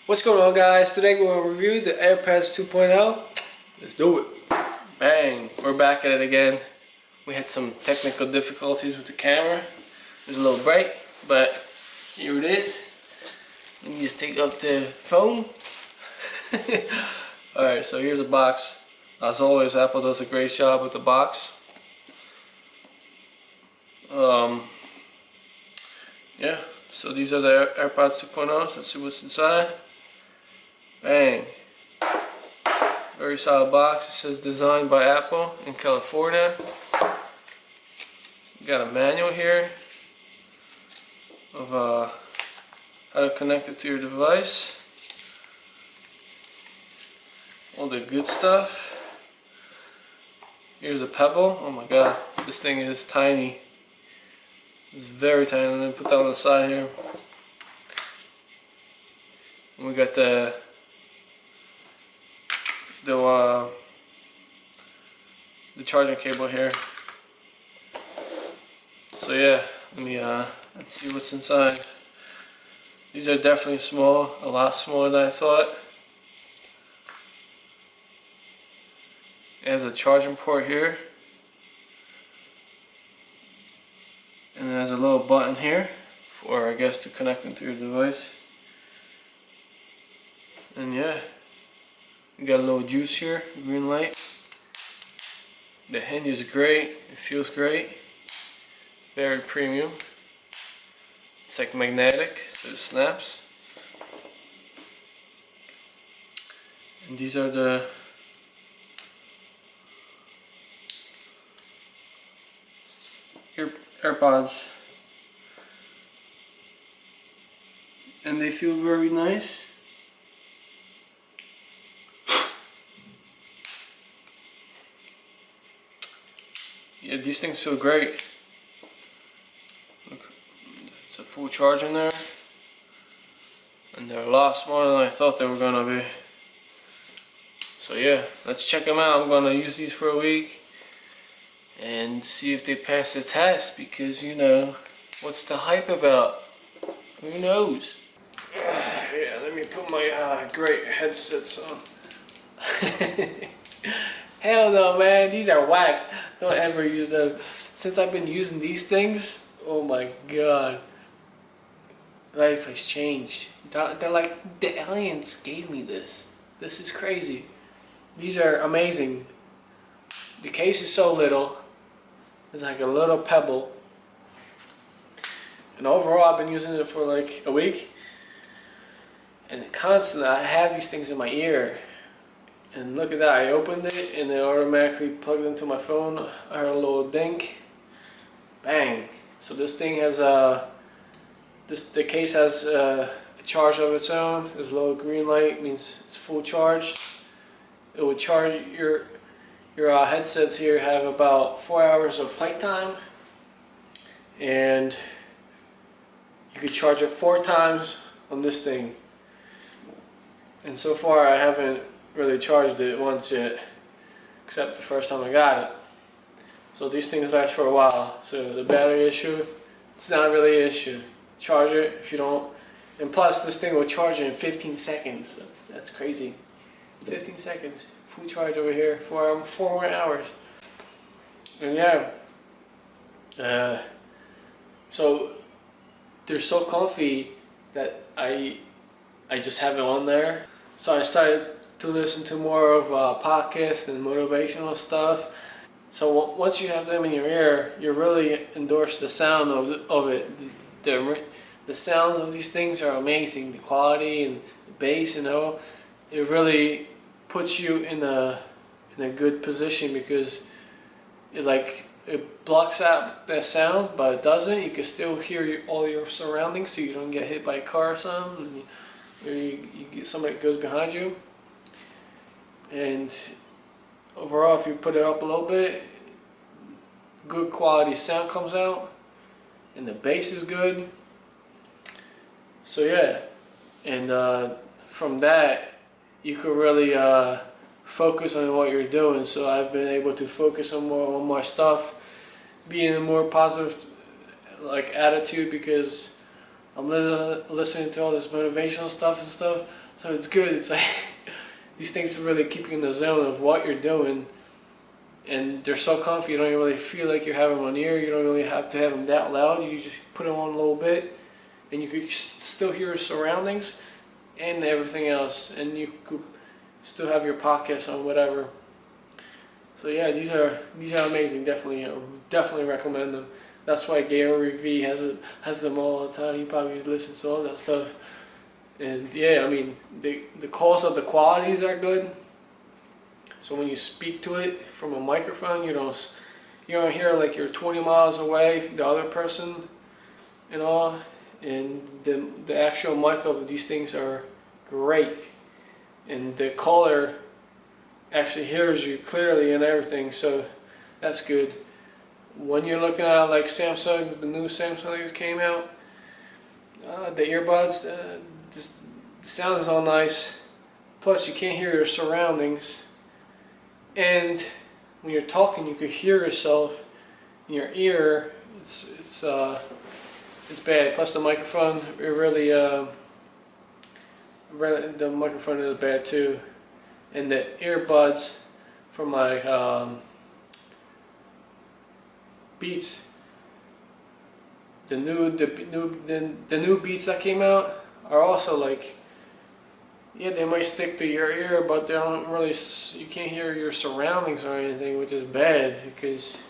What's going on, guys? Today we're going to review the AirPods 2.0. Let's do it. Bang! We're back at it again. We had some technical difficulties with the camera. There's a little break, but here it is. Let me just take up the phone. Alright, so here's a box. As always, Apple does a great job with the box. Yeah, so these are the AirPods 2.0. Let's see what's inside. Bang. Very solid box. It says designed by Apple in California. You got a manual here of how to connect it to your device. All the good stuff. Here's a pebble. Oh my god, this thing is tiny. It's very tiny. Let me put that on the side here. And we got the charging cable here. So yeah, let's see what's inside. These are definitely small, a lot smaller than I thought. It has a charging port here, and there's a little button here for, I guess, to connect into your device. And yeah, we got a little juice here, green light. The hinge is great, it feels great. Very premium. It's like magnetic, so it snaps. And these are the AirPods. And they feel very nice. Yeah, these things feel great. Look, it's a full charge in there. And they're a lot smaller than I thought they were gonna be. So yeah, let's check them out. I'm gonna use these for a week and see if they pass the test, because you know, what's the hype about? Who knows? Yeah, let me put my great headsets on. Hell no, man, these are whack. Don't ever use them. Since I've been using these things, oh my god, life has changed. They're like, the aliens gave me this. This is crazy. These are amazing. The case is so little. It's like a little pebble. And overall, I've been using it for like a week. And constantly, I have these things in my ear. And look at that, I opened it and it automatically plugged into my phone. I heard a little dink. Bang. So this thing has the case has a charge of its own. There's a little green light, means it's full charge. It will charge your headsets here have about 4 hours of playtime. And you could charge it 4 times on this thing. And so far I haven't really charged it once yet, except the first time I got it. So these things last for a while. So the battery issue, it's not really an issue. Charge it if you don't. And plus, this thing will charge in 15 seconds. That's crazy. 15 seconds, full charge over here for 4 more hours. And yeah, so they're so comfy that I just have it on there. So I started to listen to more of podcasts and motivational stuff. So once you have them in your ear, you really endorse the sound of it. The sounds of these things are amazing. The quality and the bass, you know, it really puts you in a good position, because it blocks out that sound, but it doesn't. You can still hear all your surroundings, so you don't get hit by a car or something, or you get somebody that goes behind you. And overall, if you put it up a little bit, good quality sound comes out, and the bass is good. So yeah, and from that you could really focus on what you're doing. So I've been able to focus on more stuff, be in a more positive attitude, because I'm listening to all this motivational stuff and stuff. So it's good. It's like these things really keep you in the zone of what you're doing, and they're so comfy. You don't even really feel like you're having them on ear. You don't really have to have them that loud. You just put them on a little bit, and you could still hear your surroundings and everything else, and you could still have your podcast on whatever. So yeah, these are amazing. Definitely recommend them. That's why Gary V has them all the time. He probably listens to all that stuff. And yeah, I mean the calls of the qualities are good. So when you speak to it from a microphone, you don't hear like you're 20 miles away, the other person, and all. And the actual mic of these things are great, and the caller actually hears you clearly and everything. So that's good. When you're looking at like Samsung, the new Samsung that came out, the earbuds, the sound is all nice. Plus, you can't hear your surroundings. And when you're talking, you could hear yourself in your ear. It's bad. Plus, the microphone, the microphone is bad too. And the earbuds for my Beats, the new Beats that came out are also like, yeah, they might stick to your ear, but they don't really. You can't hear your surroundings or anything, which is bad because.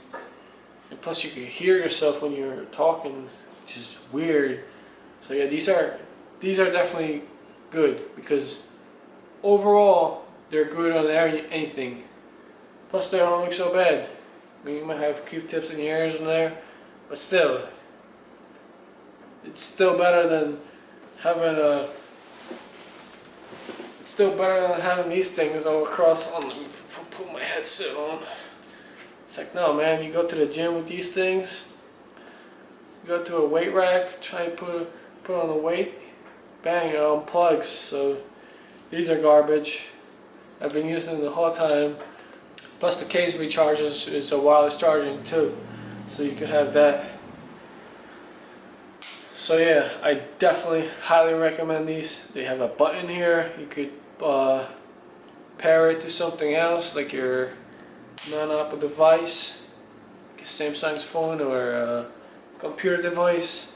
And plus, you can hear yourself when you're talking, which is weird. So yeah, these are definitely good because overall they're good on anything. Plus, they don't look so bad. I mean, you might have Q-tips in your ears in there, but still, it's still better than having a. It's still better than having these things all across. Let me put my headset on. It's like, no, man. You go to the gym with these things. You go to a weight rack, try and put on the weight, bang, it unplugs. So these are garbage. I've been using them the whole time. Plus the case recharges is a wireless charging too, so you could have that. So yeah, I definitely highly recommend these. They have a button here. You could pair it to something else, like your non-Apple device, like a Samsung's phone or a computer device.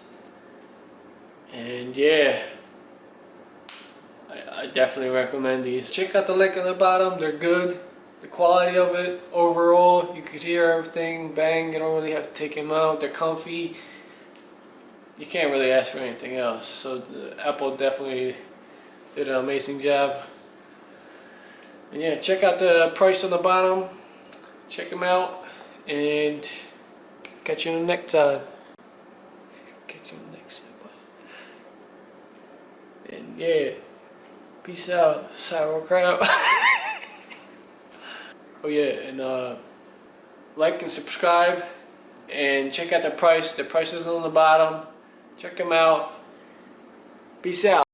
And yeah, I definitely recommend these. Check out the link on the bottom. They're good. The quality of it overall, you could hear everything. Bang, you don't really have to take them out. They're comfy. You can't really ask for anything else. So Apple definitely did an amazing job. And yeah, check out the price on the bottom. Check them out, and catch you in the next time. Catch you in the next time. And yeah, peace out, sauerkraut. Oh yeah, and like and subscribe, and check out the price. The price is on the bottom. Check them out. Peace out.